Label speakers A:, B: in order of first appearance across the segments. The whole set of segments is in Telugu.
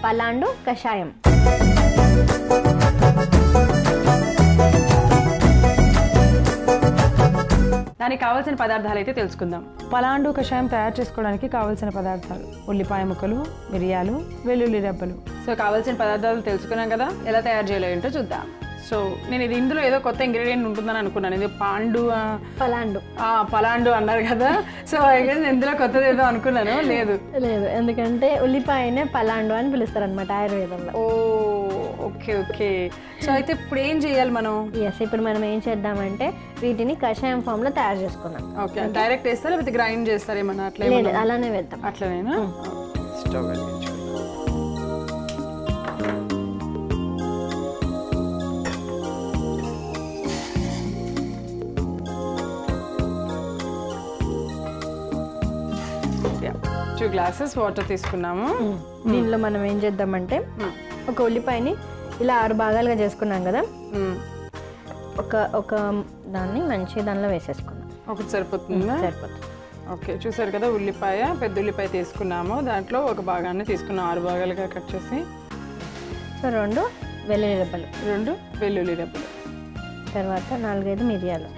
A: పలాండు కషాయం.
B: దానికి కావాల్సిన పదార్థాలు అయితే తెలుసుకుందాం. పలాండు కషాయం తయారు చేసుకోవడానికి కావాల్సిన పదార్థాలు ఉల్లిపాయ ముక్కలు, మిరియాలు, వెల్లుల్లి రెబ్బలు. సో కావాల్సిన పదార్థాలు తెలుసుకున్నాం కదా, ఎలా తయారు చేయాలో ఏంటో చూద్దాం. సో నేను ఇది ఇందులో ఏదో కొత్త ఇంగ్రీడియంట్ ఉంటుందని అనుకున్నాను. ఇది పలాండు అన్నారు కదా, సో ఇందులో కొత్తది ఏదో అనుకున్నాను. లేదు,
A: ఎందుకంటే ఉల్లిపాయనే పలాండు అని పిలుస్తారు అనమాట ఆయుర్వేదంలో.
B: ఓ ఓకే ఓకే. సో అయితే ఇప్పుడు ఏం చేయాలి మనం?
A: ఇప్పుడు మనం ఏం చేద్దామంటే వీటిని కషాయం ఫామ్ లో తయారు చేసుకున్నాం.
B: ఓకే, డైరెక్ట్ వేస్తారా లేకపోతే గ్రైండ్ చేస్తారేమన్నా? అట్లా
A: అలానే వేద్దాం.
B: అట్లనేనా? స్టవ్ వెలిగించు. టూ గ్లాసెస్ వాటర్ తీసుకున్నాము.
A: దీనిలో మనం ఏం చేద్దామంటే ఒక ఉల్లిపాయని ఇలా 6 భాగాలుగా చేసుకున్నాం కదా, ఒక దాన్ని మంచి దానిలో వేసేసుకున్నాం.
B: ఒకటి సరిపోతుందా?
A: సరిపోతుంది.
B: ఓకే, చూసారు కదా, పెద్ద ఉల్లిపాయ తీసుకున్నాము. దాంట్లో ఒక భాగాన్ని తీసుకున్నాం 6 భాగాలుగా కట్ చేసి.
A: సో 2 వెల్లుల్లి రెబ్బలు, తర్వాత 4-5 మిరియాలు,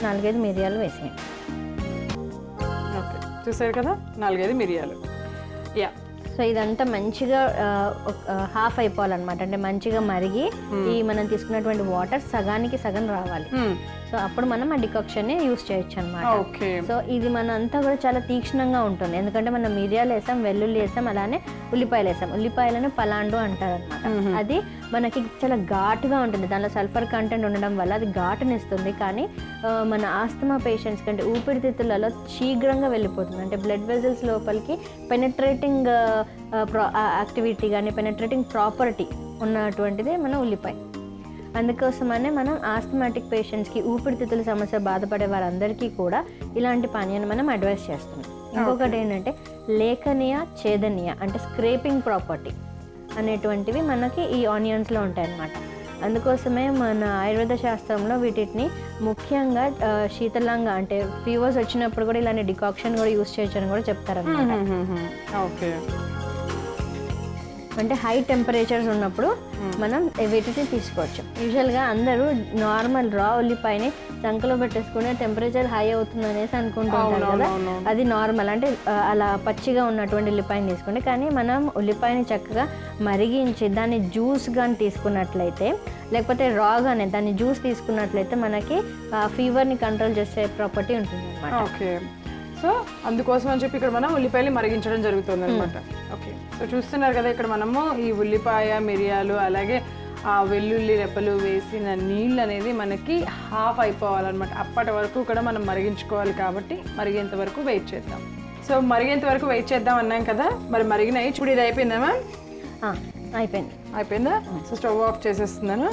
A: 4-5 మిరియాలు వేసేయండి.
B: ఓకే, చూసారు కదా, 4-5 మిరియాలు.
A: సో ఇదంతా మంచిగా హాఫ్ అయిపోవాలన్నమాట. అంటే మంచిగా మరిగి ఈ మనం తీసుకున్నటువంటి వాటర్ సగానికి సగం రావాలి. సో అప్పుడు మనం ఆ డికాక్షన్ని యూస్ చేయొచ్చు అనమాట. సో ఇది మన అంతా కూడా చాలా తీక్షణంగా ఉంటుంది, ఎందుకంటే మనం మిరియాలు వేసాం, వెల్లుల్లి వేసాం, అలానే ఉల్లిపాయలు వేసాం. ఉల్లిపాయలను పలాండు అంటారు అనమాట. అది మనకి చాలా ఘాటుగా ఉంటుంది. దానిలో సల్ఫర్ కంటెంట్ ఉండడం వల్ల అది ఘాటునిస్తుంది. కానీ మన ఆస్తమా పేషెంట్స్ కంటే ఊపిరితిత్తులలో శీఘ్రంగా వెళ్ళిపోతుంది. అంటే బ్లడ్ వెజల్స్ లోపలికి పెనట్రేటింగ్ యాక్టివిటీ కానీ పెనట్రేటింగ్ ప్రాపర్టీ ఉన్నటువంటిదే మన ఉల్లిపాయ. అందుకోసమనే మనం ఆస్థమాటిక్ పేషెంట్స్కి, ఊపిరితిత్తుల సమస్య బాధపడే వారందరికీ కూడా ఇలాంటి పానీయాన్ని మనం అడ్వైస్ చేస్తున్నాం. ఇంకొకటి ఏంటంటే లేఖనీయ, ఛేదనీయ అంటే స్క్రేపింగ్ ప్రాపర్టీ అనేటువంటివి మనకి ఈ ఆనియన్స్లో ఉంటాయన్నమాట. అందుకోసమే మన ఆయుర్వేద శాస్త్రంలో వీటిని ముఖ్యంగా శీతలంగా అంటే ఫీవర్స్ వచ్చినప్పుడు కూడా ఇలాంటి డికాక్షన్ కూడా యూస్ చేయొచ్చు అని కూడా చెప్తారన్నమాట.
B: ఓకే,
A: అంటే హై టెంపరేచర్స్ ఉన్నప్పుడు మనం వీటిని తీసుకోవచ్చు. యూజువల్గా అందరూ నార్మల్ రా ఉల్లిపాయని సంకలో పెట్టేసుకునే టెంపరేచర్ హై అవుతుంది అనేసి అనుకుంటుంటారు కదా, అది నార్మల్. అంటే అలా పచ్చిగా ఉన్నటువంటి ఉల్లిపాయని తీసుకోండి. కానీ మనం ఉల్లిపాయని చక్కగా మరిగించి దాన్ని జ్యూస్ కానీ తీసుకున్నట్లయితే, లేకపోతే రాగానే దాన్ని జ్యూస్ తీసుకున్నట్లయితే మనకి ఫీవర్ని కంట్రోల్ చేసే ప్రాపర్టీ ఉంటుంది అన్నమాట.
B: ఓకే, సో అందుకోసం అని చెప్పి ఇక్కడ మనం ఉల్లిపాయలు మరిగించడం జరుగుతుంది అనమాట. ఓకే, సో చూస్తున్నారు కదా, ఇక్కడ మనము ఈ ఉల్లిపాయ, మిరియాలు, అలాగే ఆ వెల్లుల్లి రెబ్బలు వేసిన నీళ్ళు అనేది మనకి హాఫ్ అయిపోవాలన్నమాట. అప్పటి వరకు కూడా మనం మరిగించుకోవాలి కాబట్టి మరిగేంత వరకు వెయిట్ చేద్దాం. సో మరిగేంత వరకు వెయిట్ చేద్దాం అన్నాం కదా, మరి మరిగినాయి. ఇప్పుడు ఇది అయిపోయిందా? అయిపోయిందా? సో స్టవ్ ఆఫ్ చేసేస్తున్నాను.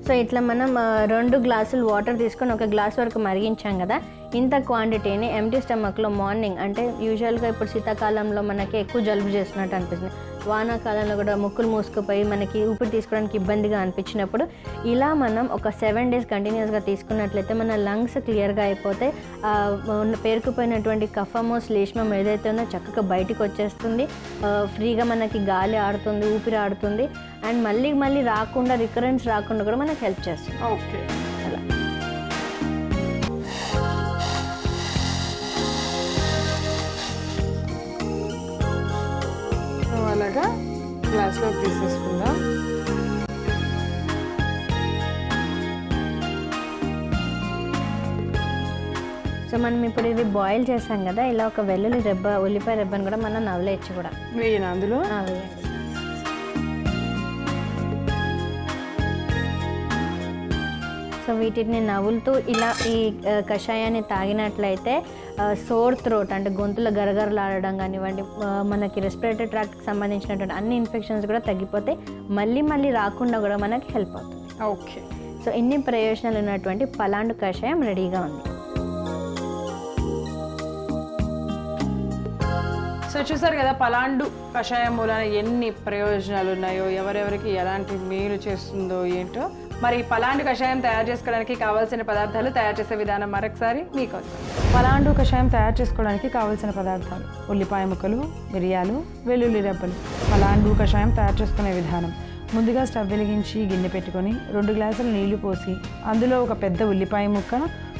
A: సో ఇట్లా మనం 2 గ్లాసులు వాటర్ తీసుకొని 1 గ్లాస్ వరకు మరిగించాం కదా, ఇంత క్వాంటిటీని ఎంటీ స్టమక్లో మార్నింగ్, అంటే యూజువల్గా ఇప్పుడు శీతాకాలంలో మనకి ఎక్కువ జలుబు చేస్తున్నట్టు అనిపిస్తుంది, వానాకాలంలో కూడా ముక్కులు మూసుకుపోయి మనకి ఊపిరి తీసుకోవడానికి ఇబ్బందిగా అనిపించినప్పుడు ఇలా మనం ఒక 7 days కంటిన్యూస్గా తీసుకున్నట్లయితే మన లంగ్స్ క్లియర్గా అయిపోతే పేరుకుపోయినటువంటి కఫము, శ్లేష్మం ఏదైతే ఉందో చక్కగా బయటకు వచ్చేస్తుంది. ఫ్రీగా మనకి గాలి ఆడుతుంది, ఊపిరి ఆడుతుంది, అండ్ మళ్ళీ రాకుండా, రికరెన్స్ రాకుండా కూడా మనకు హెల్ప్ చేస్తుంది.
B: ఓకే,
A: అలా
B: అలాగా గ్లాస్లో తీసేసుకుందాం.
A: సో మనం ఇప్పుడు ఇది బాయిల్ చేసాం కదా, ఇలా ఒక వెల్లుల్లి రెబ్బ, ఉల్లిపాయ రెబ్బను కూడా మనం నవలేయచ్చు కూడా.
B: వేయనా అందులో?
A: వేయండి. సో వీటిని నవ్వులుతూ ఇలా ఈ కషాయాన్ని తాగినట్లయితే సోర్ థ్రోట్ అంటే గొంతులో గరగరలాడడం కానివ్వండి, మనకి రెస్పిరేటరీ ట్రాక్ట్కి సంబంధించినటువంటి అన్ని ఇన్ఫెక్షన్స్ కూడా తగ్గిపోతాయి, మళ్ళీ రాకుండా కూడా మనకి హెల్ప్ అవుతుంది.
B: ఓకే,
A: సో ఇన్ని ప్రయోజనాలు ఉన్నటువంటి పలాండు కషాయం రెడీగా ఉంది.
B: సో చూసారు కదా, పలాండు కషాయం మూలన ఎన్ని ప్రయోజనాలు ఉన్నాయో, ఎవరెవరికి ఎలాంటి మేలు చేస్తుందో ఏంటో మరి పలాండు కషాయం తయారు చేసుకోవడానికి కావాల్సిన పదార్థాలు, తయారు చేసే విధానం మరొకసారి మీకోసం. పలాండు కషాయం తయారు చేసుకోవడానికి కావాల్సిన పదార్థాలు: ఉల్లిపాయ ముక్కలు, మిరియాలు, వెల్లుల్లి రెబ్బలు. పలాండు కషాయం తయారు చేసుకునే విధానం: ముందుగా స్టవ్ వెలిగించి గిన్నె పెట్టుకొని 2 గ్లాసుల నీళ్లు పోసి అందులో ఒక పెద్ద ఉల్లిపాయ ముక్క,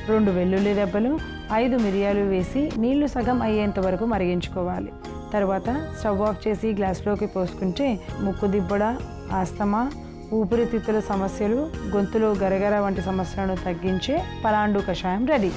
B: 2 వెల్లుల్లి రెబ్బలు, 5 మిరియాలు వేసి నీళ్లు సగం అయ్యేంత వరకు మరిగించుకోవాలి. తర్వాత స్టవ్ ఆఫ్ చేసి గ్లాసులోకి పోసుకుంటే ముక్కు దిబ్బడ, ఆస్తమా, ఊపిరితిత్తుల సమస్యలు, గొంతులో గరగర వంటి సమస్యలను తగ్గించే పలాండు కషాయం రెడీ.